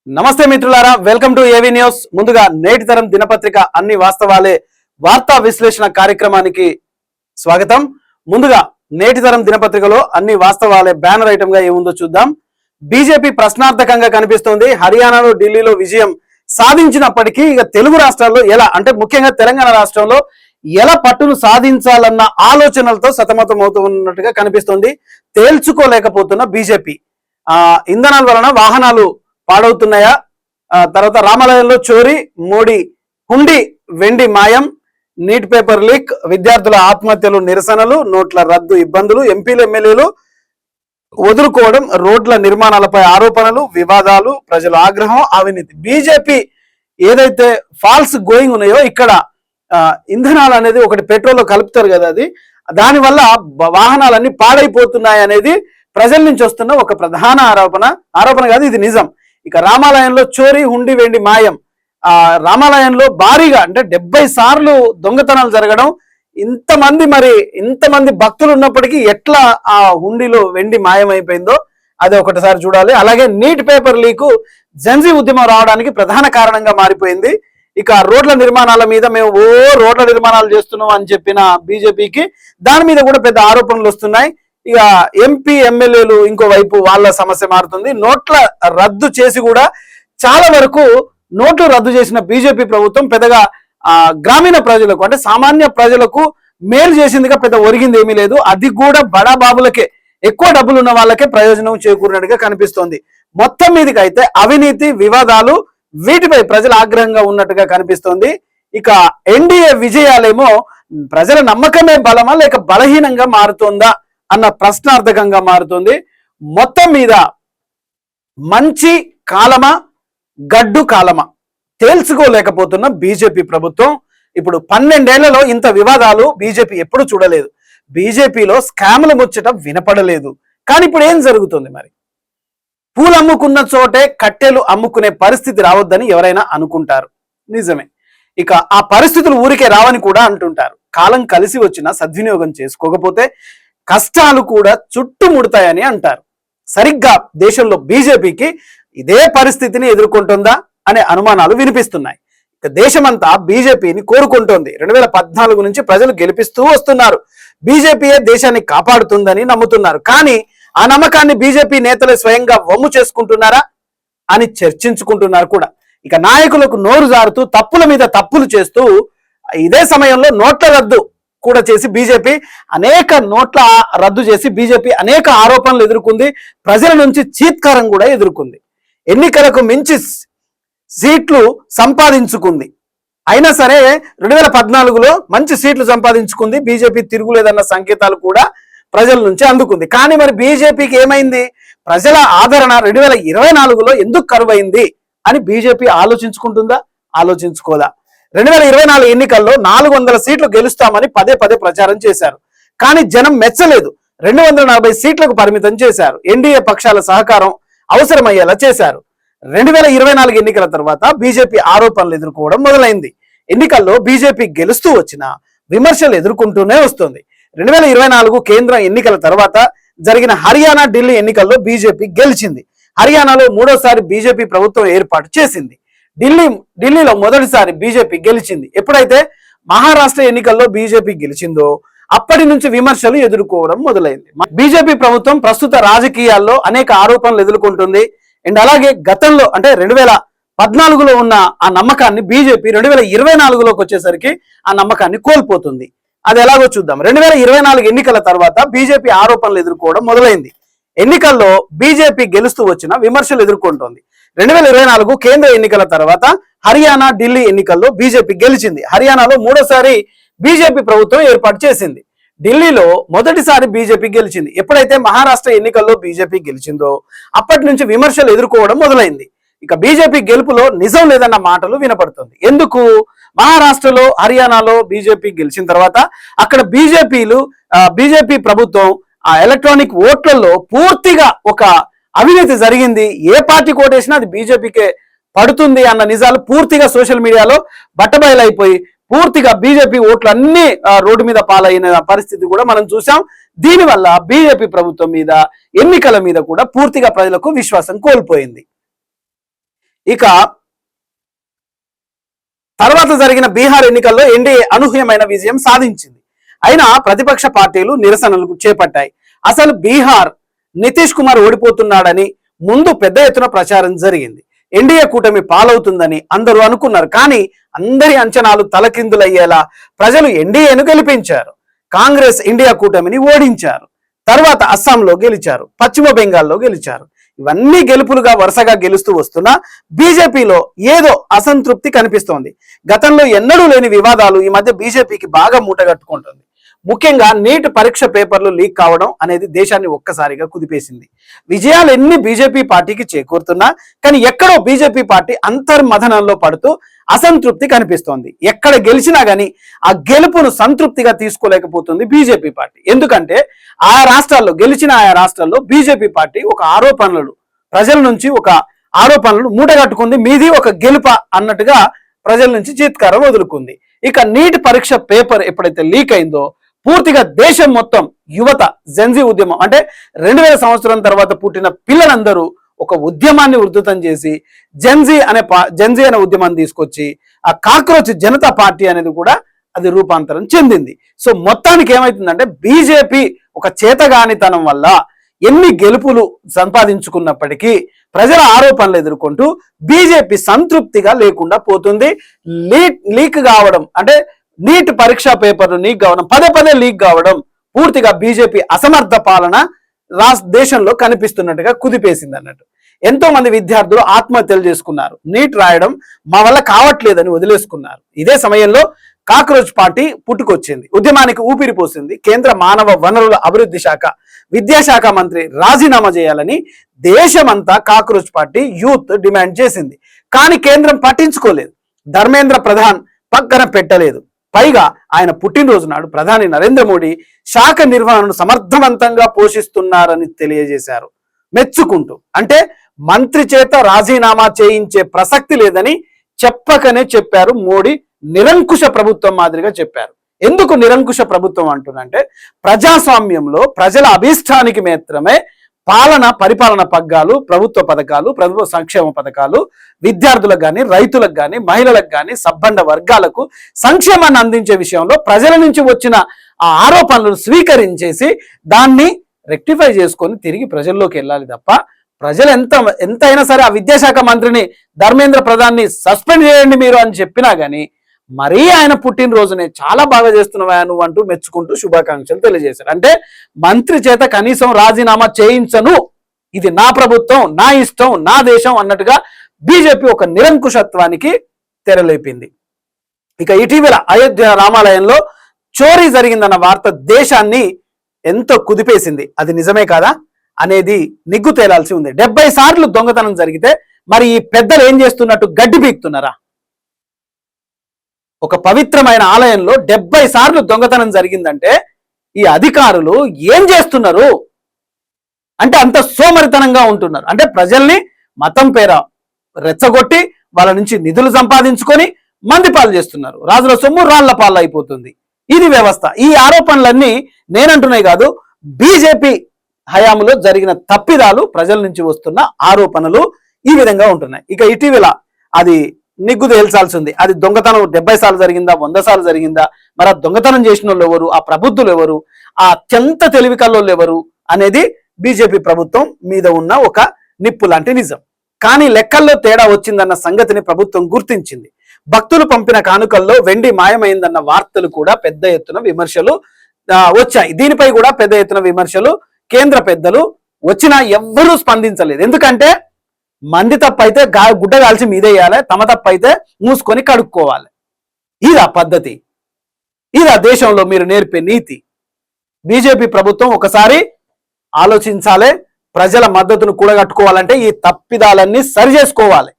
నమస్తే మిత్రులారా, welcome to AV news. ముందుగా నేటి తరం దినపత్రిక అన్ని వాస్తవాలే వార్తా విశ్లేషణ కార్యక్రమానికి స్వాగతం. ముందుగా నేటి తరం దినపత్రికలో అన్ని వాస్తవాలే బ్యానర్ ఐటమ్ గా ఏముందో చూద్దాం. బీజేపీ ప్రశ్నార్థకంగా కనిపిస్తోంది. హర్యానాలో ఢిల్లీలో విజయం సాధించినప్పటికీ ఇక తెలుగు రాష్ట్రాల్లో ఎలా అంటే ముఖ్యంగా తెలంగాణ రాష్ట్రంలో ఎలా పట్టును సాధించాలన్న ఆలోచనలతో సతమతం అవుతున్నట్టుగా కనిపిస్తోంది. తేల్చుకోలేకపోతున్న బీజేపీ ఇంధనాల వలన వాహనాలు పాడవుతున్నాయా, తర్వాత రామాలయంలో చోరీ, మోడీ హుండీ వెండి మాయం, నీట్ పేపర్ లీక్, విద్యార్థుల ఆత్మహత్యలు, నిరసనలు, నోట్ల రద్దు ఇబ్బందులు, ఎంపీలు ఎమ్మెల్యేలు వదులుకోవడం, రోడ్ల నిర్మాణాలపై ఆరోపణలు, వివాదాలు, ప్రజల ఆగ్రహం, అవినీతి. బీజేపీ ఏదైతే ఫాల్స్ గోయింగ్ ఉన్నాయో ఇక్కడ ఇంధనాలు అనేది ఒకటి పెట్రోల్లో కలుపుతారు కదా, అది దానివల్ల వాహనాలన్నీ పాడైపోతున్నాయి అనేది ప్రజల నుంచి వస్తున్న ఒక ప్రధాన ఆరోపణ కాదు, ఇది నిజం. ఇక రామాలయంలో చోరీ, హుండీ వెండి మాయం. రామాలయంలో భారీగా అంటే 70 సార్లు దొంగతనాలు జరగడం, ఇంతమంది భక్తులు ఉన్నప్పటికీ ఎట్లా ఆ హుండీలో వెండి మాయమైపోయిందో అది ఒకటిసారి చూడాలి. అలాగే నీట్ పేపర్ లీకు జెన్జీ ఉద్యమం రావడానికి ప్రధాన కారణంగా మారిపోయింది. ఇక రోడ్ల నిర్మాణాల మీద మేము రోడ్ల నిర్మాణాలు చేస్తున్నాం అని చెప్పిన బీజేపీకి దాని మీద కూడా పెద్ద ఆరోపణలు వస్తున్నాయి. ఇక ఎంపీ ఎమ్మెల్యేలు ఇంకోవైపు వాళ్ళ సమస్య మారుతుంది. నోట్ల రద్దు చేసి కూడా చాలా వరకు నోట్లు రద్దు చేసిన బీజేపీ ప్రభుత్వం పెద్దగా గ్రామీణ ప్రజలకు అంటే సామాన్య ప్రజలకు మేలు చేసిందిగా పెద్ద ఒరిగింది ఏమీ లేదు. అది కూడా బడా బాబులకే, ఎక్కువ డబ్బులు ఉన్న వాళ్ళకే ప్రయోజనం చేకూరినట్టుగా కనిపిస్తోంది. మొత్తం మీదకి అయితే అవినీతి, వివాదాలు వీటిపై ప్రజల ఆగ్రహంగా ఉన్నట్టుగా కనిపిస్తోంది. ఇక ఎన్డీఏ విజయాలేమో ప్రజల నమ్మకమే బలమా లేక బలహీనంగా మారుతోందా అన్న ప్రశ్నార్థకంగా మారుతుంది. మొత్తం మీద మంచి కాలమా గడ్డు కాలమా తేల్చుకోలేకపోతున్న బీజేపీ ప్రభుత్వం. ఇప్పుడు 12 ఏళ్లలో ఇంత వివాదాలు బీజేపీ ఎప్పుడు చూడలేదు. బీజేపీలో స్కామ్ల ముచ్చట వినపడలేదు. కానీ ఇప్పుడు ఏం జరుగుతుంది? మరి పూలు అమ్ముకున్న చోటే కట్టెలు అమ్ముకునే పరిస్థితి రావద్దని ఎవరైనా అనుకుంటారు, నిజమే. ఇక ఆ పరిస్థితులు ఊరికే రావని కూడా అంటుంటారు. కాలం కలిసి వచ్చినా సద్వినియోగం చేసుకోకపోతే కష్టాలు కూడా చుట్టుముడతాయని అంటారు. సరిగ్గా దేశంలో బీజేపీకి ఇదే పరిస్థితిని ఎదుర్కొంటుందా అనే అనుమానాలు వినిపిస్తున్నాయి. ఇక దేశమంతా బీజేపీని కోరుకుంటోంది. 2014 నుంచి ప్రజలు గెలిపిస్తూ వస్తున్నారు. బీజేపీయే దేశాన్ని కాపాడుతుందని నమ్ముతున్నారు. కానీ ఆ నమ్మకాన్ని బీజేపీ నేతలే స్వయంగా వమ్ము చేసుకుంటున్నారా అని చర్చించుకుంటున్నారు కూడా. ఇక నాయకులకు నోరు జారుతూ తప్పుల మీద తప్పులు చేస్తూ ఇదే సమయంలో నోట్ల రద్దు కూడా చేసి బీజేపీ అనేక ఆరోపణలు ఎదుర్కొంది. ప్రజల నుంచి చీత్కారం కూడా ఎదుర్కొంది. ఎన్నికలకు మించి సీట్లు సంపాదించుకుంది. అయినా సరే 2014లో మంచి సీట్లు సంపాదించుకుంది. బీజేపీ తిరుగులేదన్న సంకేతాలు కూడా ప్రజల నుంచి అందుకుంది. కానీ మరి బీజేపీకి ఏమైంది? ప్రజల ఆదరణ 2024లో ఎందుకు కరువైంది అని బీజేపీ ఆలోచించుకుంటుందా, ఆలోచించుకోదా? 2024 ఎన్నికల్లో 400 సీట్లు గెలుస్తామని పదే ప్రచారం చేశారు. కానీ జనం మెచ్చలేదు. 240 సీట్లకు పరిమితం చేశారు. ఎన్డీఏ పక్షాల సహకారం అవసరమయ్యేలా చేశారు. 2024 ఎన్నికల తర్వాత బీజేపీ ఆరోపణలు ఎదుర్కోవడం మొదలైంది. ఎన్నికల్లో బీజేపీ గెలుస్తూ వచ్చిన విమర్శలు ఎదుర్కొంటూనే వస్తుంది. 2024 కేంద్ర ఎన్నికల తర్వాత జరిగిన హర్యానా, ఢిల్లీ ఎన్నికల్లో బీజేపీ గెలిచింది. హర్యానాలో 3వసారి బీజేపీ ప్రభుత్వం ఏర్పాటు చేసింది. ఢిల్లీలో మొదటిసారి బీజేపీ గెలిచింది. ఎప్పుడైతే మహారాష్ట్ర ఎన్నికల్లో బీజేపీ గెలిచిందో అప్పటి నుంచి విమర్శలు ఎదుర్కోవడం మొదలైంది. బీజేపీ ప్రభుత్వం ప్రస్తుత రాజకీయాల్లో అనేక ఆరోపణలు ఎదుర్కొంటుంది. అండ్ అలాగే గతంలో అంటే 2014లో ఉన్న ఆ నమ్మకాన్ని బీజేపీ 2024లోకి వచ్చేసరికి ఆ నమ్మకాన్ని కోల్పోతుంది. అది ఎలాగో చూద్దాం. 2024 ఎన్నికల తర్వాత బీజేపీ ఆరోపణలు ఎదుర్కోవడం మొదలైంది. ఎన్నికల్లో బీజేపీ గెలుస్తూ వచ్చిన విమర్శలు ఎదుర్కొంటోంది. 2024 కేంద్ర ఎన్నికల తర్వాత హర్యానా, ఢిల్లీ ఎన్నికల్లో బీజేపీ గెలిచింది. హర్యానాలో 3వసారి బీజేపీ ప్రభుత్వం ఏర్పాటు చేసింది. ఢిల్లీలో మొదటిసారి బీజేపీ గెలిచింది. ఎప్పుడైతే మహారాష్ట్ర ఎన్నికల్లో బీజేపీ గెలిచిందో అప్పటి నుంచి విమర్శలు ఎదుర్కోవడం మొదలైంది. ఇక బీజేపీ గెలుపులో నిజం లేదన్న మాటలు వినపడుతుంది. ఎందుకు? మహారాష్ట్రలో, హర్యానాలో బీజేపీ గెలిచిన తర్వాత అక్కడ బీజేపీ ప్రభుత్వం ఆ ఎలక్ట్రానిక్ ఓట్లలో పూర్తిగా ఒక అవినీతి జరిగింది. ఏ పార్టీ కోటేసినా అది బీజేపీకే పడుతుంది అన్న నిజాలు పూర్తిగా సోషల్ మీడియాలో బట్టబయలైపోయి పూర్తిగా బీజేపీ ఓట్లు అన్ని రోడ్డు మీద పాలైన పరిస్థితి కూడా మనం చూసాం. దీనివల్ల బీజేపీ ప్రభుత్వం మీద, ఎన్నికల మీద కూడా పూర్తిగా ప్రజలకు విశ్వాసం కోల్పోయింది. ఇక తర్వాత జరిగిన బీహార్ ఎన్నికల్లో ఎన్డీఏ అనూహ్యమైన విజయం సాధించింది. అయినా ప్రతిపక్ష పార్టీలు నిరసనలు చేపట్టాయి. అసలు బీహార్ నితీష్ కుమార్ ఓడిపోతున్నాడని ముందు పెద్ద ఎత్తున ప్రచారం జరిగింది. ఎన్డీఏ కూటమి పాలవుతుందని అందరూ అనుకున్నారు. కానీ అందరి అంచనాలు తలకిందులయ్యేలా ప్రజలు ఎన్డీఏను గెలిపించారు. కాంగ్రెస్ ఇండియా కూటమిని ఓడించారు. తర్వాత అస్సాంలో గెలిచారు, పశ్చిమ బెంగాల్లో గెలిచారు. ఇవన్నీ గెలుపులుగా వరుసగా గెలుస్తూ వస్తున్నా బీజేపీలో ఏదో అసంతృప్తి కనిపిస్తోంది. గతంలో ఎన్నడూ లేని వివాదాలు ఈ మధ్య బీజేపీకి బాగా మూటగట్టుకుంటుంది. ముఖ్యంగా నీట్ పరీక్ష పేపర్లు లీక్ కావడం అనేది దేశాన్ని ఒక్కసారిగా కుదిపేసింది. విజయాలు ఎన్ని బీజేపీ పార్టీకి చేకూరుతున్నా కానీ ఎక్కడో బీజేపీ పార్టీ అంతర్మథనంలో పడుతూ అసంతృప్తి కనిపిస్తోంది. ఎక్కడ గెలిచినా గానీ ఆ గెలుపును సంతృప్తిగా తీసుకోలేకపోతుంది బీజేపీ పార్టీ. ఎందుకంటే ఆయా రాష్ట్రాల్లో బీజేపీ పార్టీ ఒక ప్రజల నుంచి ఒక ఆరోపణలు మూటగట్టుకుంది. మీది ఒక గెలుప అన్నట్టుగా ప్రజల నుంచి చీత్కారం వదులుకుంది. ఇక నీట్ పరీక్ష పేపర్ ఎప్పుడైతే లీక్ అయిందో పూర్తిగా దేశం మొత్తం యువత జెన్జీ ఉద్యమం అంటే 2000 సంవత్సరం తర్వాత పుట్టిన పిల్లలందరూ ఒక ఉద్యమాన్ని ఉధృతం చేసి జెన్జీ అనే ఉద్యమాన్ని తీసుకొచ్చి ఆ కాక్రోచ్ జనతా పార్టీ అనేది కూడా అది రూపాంతరం చెందింది. సో మొత్తానికి ఏమైతుందంటే బీజేపీ ఒక చేతగానితనం వల్ల ఎన్ని గెలుపులు సంపాదించుకున్నప్పటికీ ప్రజల ఆరోపణలు ఎదుర్కొంటూ బీజేపీ సంతృప్తిగా లేకుండా పోతుంది. లీక్ కావడం అంటే నీట్ పరీక్షా పేపర్లు లీక్ కావడం, పదే లీక్ కావడం పూర్తిగా బీజేపీ అసమర్థ పాలన దేశంలో కనిపిస్తున్నట్టుగా కుదిపేసింది అన్నట్టు. ఎంతో మంది విద్యార్థులు ఆత్మహత్యలు చేసుకున్నారు. నీట్ రాయడం మా వల్ల కావట్లేదని వదిలేసుకున్నారు. ఇదే సమయంలో కాక్రోచ్ పార్టీ పుట్టుకొచ్చింది, ఉద్యమానికి ఊపిరి పోసింది. కేంద్ర మానవ వనరుల అభివృద్ధి శాఖ విద్యాశాఖ మంత్రి రాజీనామా చేయాలని దేశమంతా కాక్రోచ్ పార్టీ యూత్ డిమాండ్ చేసింది. కానీ కేంద్రం పట్టించుకోలేదు. ధర్మేంద్ర ప్రధాన్ పక్కన పెట్టలేదు. పైగా ఆయన పుట్టినరోజు నాడు ప్రధాని నరేంద్ర మోడీ శాఖ నిర్వహణను సమర్థవంతంగా పోషిస్తున్నారని తెలియజేశారు మెచ్చుకుంటూ. అంటే మంత్రి చేత రాజీనామా చేయించే ప్రసక్తి లేదని చెప్పకనే చెప్పారు మోడీ. నిరంకుశ ప్రభుత్వం మాదిరిగా చెప్పారు. ఎందుకు నిరంకుశ ప్రభుత్వం అంటున్నంటే ప్రజాస్వామ్యంలో ప్రజల అభీష్టానికి మాత్రమే పరిపాలన పగ్గాలు, ప్రభుత్వ పథకాలు, ప్రభుత్వ సంక్షేమ పథకాలు విద్యార్థులకు కానీ, రైతులకు కానీ, మహిళలకు కానీ, సబ్బండ వర్గాలకు సంక్షేమాన్ని అందించే విషయంలో ప్రజల నుంచి వచ్చిన ఆ ఆరోపణలను స్వీకరించేసి దాన్ని రెక్టిఫై చేసుకొని తిరిగి ప్రజల్లోకి వెళ్ళాలి తప్ప ప్రజలు ఎంతైనా సరే ఆ విద్యాశాఖ మంత్రిని ధర్మేంద్ర ప్రధాన్ని సస్పెండ్ చేయండి మీరు అని చెప్పినా కానీ మరీ ఆయన పుట్టినరోజునే చాలా బాగా చేస్తున్నావా నువ్వు అంటూ మెచ్చుకుంటూ శుభాకాంక్షలు తెలియజేశారు. అంటే మంత్రి చేత కనీసం రాజీనామా చేయించను, ఇది నా ప్రభుత్వం, నా ఇష్టం, నా దేశం అన్నట్టుగా బీజేపీ ఒక నిరంకుశత్వానికి తెరలేపింది. ఇక ఇటీవల అయోధ్య రామాలయంలో చోరీ జరిగిందన్న వార్త దేశాన్ని ఎంతో కుదిపేసింది. అది నిజమే కాదా అనేది నిగ్గు తేలాల్సి ఉంది. 70 సార్లు దొంగతనం జరిగితే మరి ఈ పెద్దలు ఏం చేస్తున్నట్టు గడ్డి పీకుతున్నారా? ఒక పవిత్రమైన ఆలయంలో 70 సార్లు దొంగతనం జరిగిందంటే ఈ అధికారులు ఏం చేస్తున్నారు అంటే అంత సోమరితనంగా ఉంటున్నారు. అంటే ప్రజల్ని మతం పేర రెచ్చగొట్టి వాళ్ళ నుంచి నిధులు సంపాదించుకొని మందిపాలు చేస్తున్నారు. రాజుల సొమ్ము రాళ్ల పాలు అయిపోతుంది. ఇది వ్యవస్థ. ఈ ఆరోపణలన్నీ నేనంటున్నాయి కాదు, బీజేపీ హయాంలో జరిగిన తప్పిదాలు, ప్రజల నుంచి వస్తున్న ఆరోపణలు ఈ విధంగా ఉంటున్నాయి. ఇక ఇటీవల అది నిగ్గు తేల్చాల్సి ఉంది. అది దొంగతనం 70 సార్లు జరిగిందా, 100 సార్లు జరిగిందా, మరి ఆ దొంగతనం చేసిన వాళ్ళు ఎవరు, ఆ ప్రబుద్ధులు ఎవరు, ఆ అత్యంత తెలివి కల్లోళ్ళు ఎవరు అనేది బీజేపీ ప్రభుత్వం మీద ఉన్న ఒక నిప్పు లాంటి నిజం. కానీ లెక్కల్లో తేడా వచ్చిందన్న సంగతిని ప్రభుత్వం గుర్తించింది. భక్తులు పంపిన కానుకల్లో వెండి మాయమైందన్న వార్తలు కూడా పెద్ద ఎత్తున విమర్శలు వచ్చాయి. దీనిపై కూడా పెద్ద ఎత్తున విమర్శలు కేంద్ర పెద్దలు వచ్చినా ఎవ్వరూ స్పందించలేదు. ఎందుకంటే మంది తప్పైతే గుడ్డ కాల్చి మీదేయాలి, తమ తప్పైతే మూసుకొని కడుక్కోవాలి. ఇదా పద్ధతి? ఇదా దేశంలో మీరు నేర్పే నీతి? బీజేపీ ప్రభుత్వం ఒకసారి ఆలోచించాలి. ప్రజల మద్దతును కూడగట్టుకోవాలంటే ఈ తప్పిదాలన్నీ సరి చేసుకోవాలి.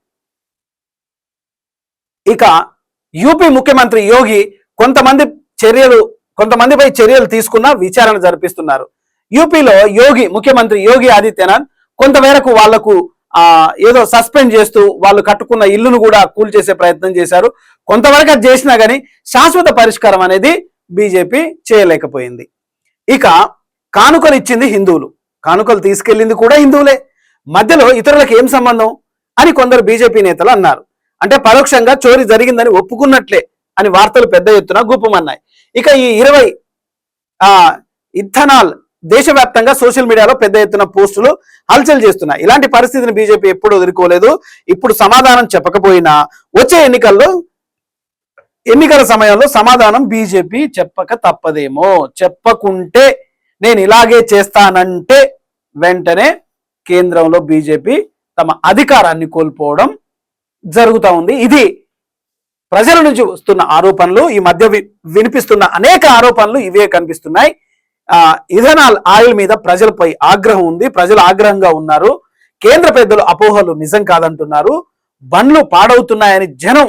ఇక యూపీ ముఖ్యమంత్రి యోగి కొంతమందిపై చర్యలు తీసుకున్న విచారణ జరిపిస్తున్నారు. యూపీలో ముఖ్యమంత్రి యోగి ఆదిత్యనాథ్ కొంతమేరకు వాళ్లకు ఏదో సస్పెండ్ చేస్తూ వాళ్ళు కట్టుకున్న ఇల్లును కూడా కూల్చేసే ప్రయత్నం చేశారు. కొంతవరకు అది చేసినా కానీ శాశ్వత పరిష్కారం అనేది బీజేపీ చేయలేకపోయింది. ఇక కానుకలు ఇచ్చింది హిందువులు, కానుకలు తీసుకెళ్లింది కూడా హిందువులే. మధ్యలో ఇతరులకు ఏం సంబంధం? అని కొందరు బీజేపీ నేతలు అన్నారు. అంటే పరోక్షంగా చోరీ జరిగిందని ఒప్పుకున్నట్లే అని వార్తలు పెద్ద ఎత్తున గుప్పమన్నాయి. ఇక ఈ 20 ఇథనాల్ దేశవ్యాప్తంగా సోషల్ మీడియాలో పెద్ద ఎత్తున పోస్టులు హల్చల్ చేస్తున్నాయి. ఇలాంటి పరిస్థితిని బీజేపీ ఎప్పుడు ఎదుర్కోలేదు. ఇప్పుడు సమాధానం చెప్పకపోయినా వచ్చే ఎన్నికల సమయంలో సమాధానం బీజేపీ చెప్పక తప్పదేమో. చెప్పకుంటే నేను ఇలాగే చేస్తానంటే వెంటనే కేంద్రంలో బీజేపీ తమ అధికారాన్ని కోల్పోవడం జరుగుతూ ఉంది. ఇది ప్రజల నుంచి వస్తున్న ఆరోపణలు, ఈ మధ్య వినిపిస్తున్న అనేక ఆరోపణలు ఇవే కనిపిస్తున్నాయి. ఇథనాల్ ఆయిల్ మీద ప్రజలపై ఆగ్రహం ఉంది, ప్రజలు ఆగ్రహంగా ఉన్నారు. కేంద్ర పెద్దలు అపోహలు నిజం కాదంటున్నారు. బండ్లు పాడవుతున్నాయని జనం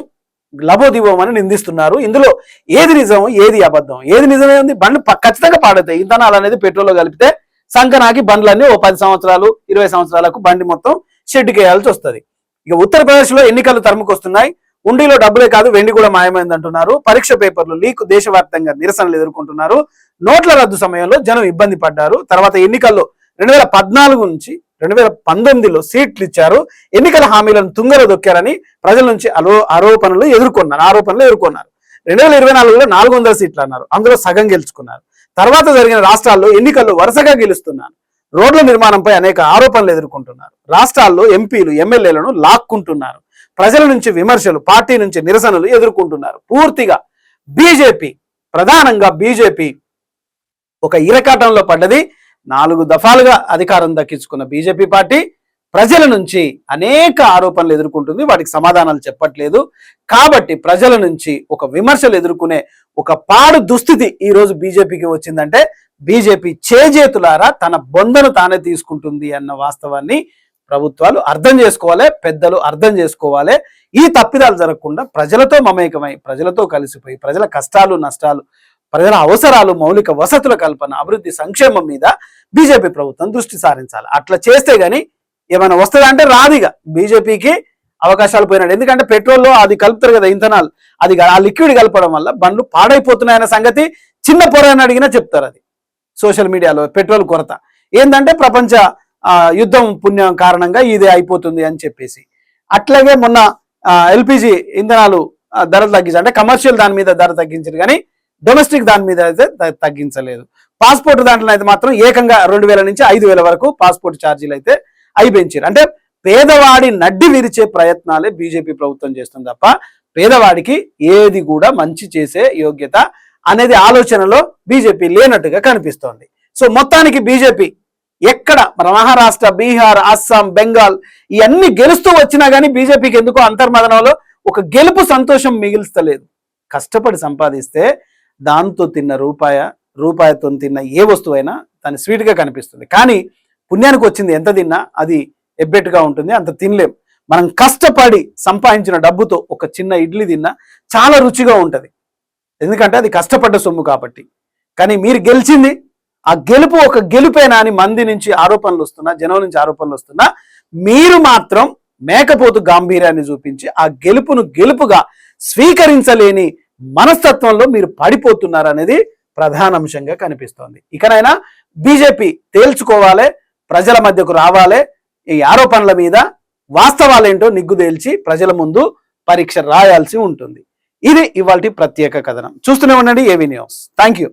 లబోదిబోమని నిందిస్తున్నారు. ఇందులో ఏది నిజం, ఏది అబద్ధం, ఏది నిజమే ఉంది? బండ్లు ఖచ్చితంగా పాడవుతాయి. ఇథనాల్ అనేది పెట్రోల్లో కలిపితే సంకనాకి బండ్లన్నీ ఓ 10 సంవత్సరాలు 20 సంవత్సరాలకు బండి మొత్తం షెడ్కి వేయాల్సి వస్తుంది. ఇక ఉత్తరప్రదేశ్ లో ఎన్నికలు తరుముకొస్తున్నాయి. ఉండిలో డబ్బులే కాదు వెండి కూడా మాయమైంది అంటున్నారు. పరీక్ష పేపర్లు లీక్, దేశవ్యాప్తంగా నిరసనలు ఎదుర్కొంటున్నారు. నోట్ల రద్దు సమయంలో జనం ఇబ్బంది పడ్డారు. తర్వాత ఎన్నికల్లో 2014 నుంచి 2019లో సీట్లు ఇచ్చారు. ఎన్నికల హామీలను తుంగలో దొక్కారని ప్రజల నుంచి ఆరోపణలు ఎదుర్కొన్నారు. 2024లో 400 సీట్లు అన్నారు, అందులో సగం గెలుచుకున్నారు. తర్వాత జరిగిన రాష్ట్రాల్లో ఎన్నికల్లో వరుసగా గెలుస్తున్నారు. రోడ్ల నిర్మాణంపై అనేక ఆరోపణలు ఎదుర్కొంటున్నారు. రాష్ట్రాల్లో ఎంపీలు ఎమ్మెల్యేలను లాక్కుంటున్నారు. ప్రజల నుంచి విమర్శలు, పార్టీ నుంచి నిరసనలు ఎదుర్కొంటున్నారు. పూర్తిగా ప్రధానంగా బీజేపీ ఒక ఇరకాటంలో పడ్డది. 4 దఫాలుగా అధికారం దక్కించుకున్న బీజేపీ పార్టీ ప్రజల నుంచి అనేక ఆరోపణలు ఎదుర్కొంటుంది. వాటికి సమాధానాలు చెప్పట్లేదు. కాబట్టి ప్రజల నుంచి ఒక విమర్శలు ఎదుర్కొనే ఒక పాడు దుస్థితి ఈ రోజు బీజేపీకి వచ్చిందంటే బీజేపీ చేజేతులారా తన బొందను తానే తీసుకుంటుంది అన్న వాస్తవాన్ని ప్రభుత్వాలు అర్థం చేసుకోవాలి, పెద్దలు అర్థం చేసుకోవాలి. ఈ తప్పిదాలు జరగకుండా ప్రజలతో మమేకమై, ప్రజలతో కలిసిపోయి, ప్రజల కష్టాలు నష్టాలు, ప్రజల అవసరాలు, మౌలిక వసతుల కల్పన, అభివృద్ధి, సంక్షేమం మీద బీజేపీ ప్రభుత్వం దృష్టి సారించాలి. అట్లా చేస్తే గానీ ఏమైనా వస్తుందా అంటే రాదిగా. బీజేపీకి అవకాశాలు పోయినాడు. ఎందుకంటే పెట్రోల్లో అది కలుపుతారు కదా ఇథనాల్, అది ఆ లిక్విడ్ కలపడం వల్ల బండ్లు పాడైపోతున్నాయన్న సంగతి చిన్న పొరని అడిగినా చెప్తారు. అది సోషల్ మీడియాలో పెట్రోల్ కొరత ఏంటంటే ప్రపంచ యుద్ధం పుణ్యం కారణంగా ఇదే అయిపోతుంది అని చెప్పేసి. అట్లాగే మొన్న ఎల్పిజి ఇంధనాలు ధర తగ్గించారు, అంటే కమర్షియల్ దాని మీద ధర తగ్గించారు కానీ డొమెస్టిక్ దాని మీద అయితే తగ్గించలేదు. పాస్పోర్ట్ దాంట్లో అయితే మాత్రం ఏకంగా 2000 నుంచి 5000 వరకు పాస్పోర్ట్ ఛార్జీలు అయితే అయి పెంచారు. అంటే పేదవాడి నడ్డి విరిచే ప్రయత్నాలే బీజేపీ ప్రభుత్వం చేస్తుంది తప్ప పేదవాడికి ఏది కూడా మంచి చేసే యోగ్యత అనేది ఆలోచనలో బీజేపీ లేనట్టుగా కనిపిస్తోంది. సో మొత్తానికి బీజేపీ ఎక్కడ మహారాష్ట్ర, బీహార్, అస్సాం, బెంగాల్ ఇవన్నీ గెలుస్తూ వచ్చినా కానీ బీజేపీకి ఎందుకో అంతర్మదనంలో ఒక గెలుపు సంతోషం మిగిల్స్తలేదు. కష్టపడి సంపాదిస్తే దాంతో తిన్న రూపాయతో తిన్న ఏ వస్తువైనా దాని స్వీట్గా కనిపిస్తుంది. కానీ పుణ్యానికి వచ్చింది ఎంత తిన్నా అది ఎబ్బెట్టుగా ఉంటుంది, అంత తినలేం. మనం కష్టపడి సంపాదించిన డబ్బుతో ఒక చిన్న ఇడ్లీ తిన్నా చాలా రుచిగా ఉంటుంది, ఎందుకంటే అది కష్టపడ్డ సొమ్ము కాబట్టి. కానీ మీరు గెలిచింది ఆ గెలుపు ఒక గెలుపేనా అని మంది నుంచి ఆరోపణలు వస్తున్నా, జనం నుంచి ఆరోపణలు వస్తున్నా, మీరు మాత్రం మేకపోతు గాంభీర్యాన్ని చూపించి ఆ గెలుపును గెలుపుగా స్వీకరించలేని మనస్తత్వంలో మీరు పడిపోతున్నారు అనేది ప్రధాన అంశంగా కనిపిస్తోంది. ఇకనైనా బీజేపీ తేల్చుకోవాలి, ప్రజల మధ్యకు రావాలి, ఈ ఆరోపణల మీద వాస్తవాలేంటో నిగ్గుదేల్చి ప్రజల ముందు పరీక్ష రాయాల్సి ఉంటుంది. ఇది ఇవాల్టి ప్రత్యేక కథనం. చూస్తూనే ఉండండి ఏవీ న్యూస్. Thank you.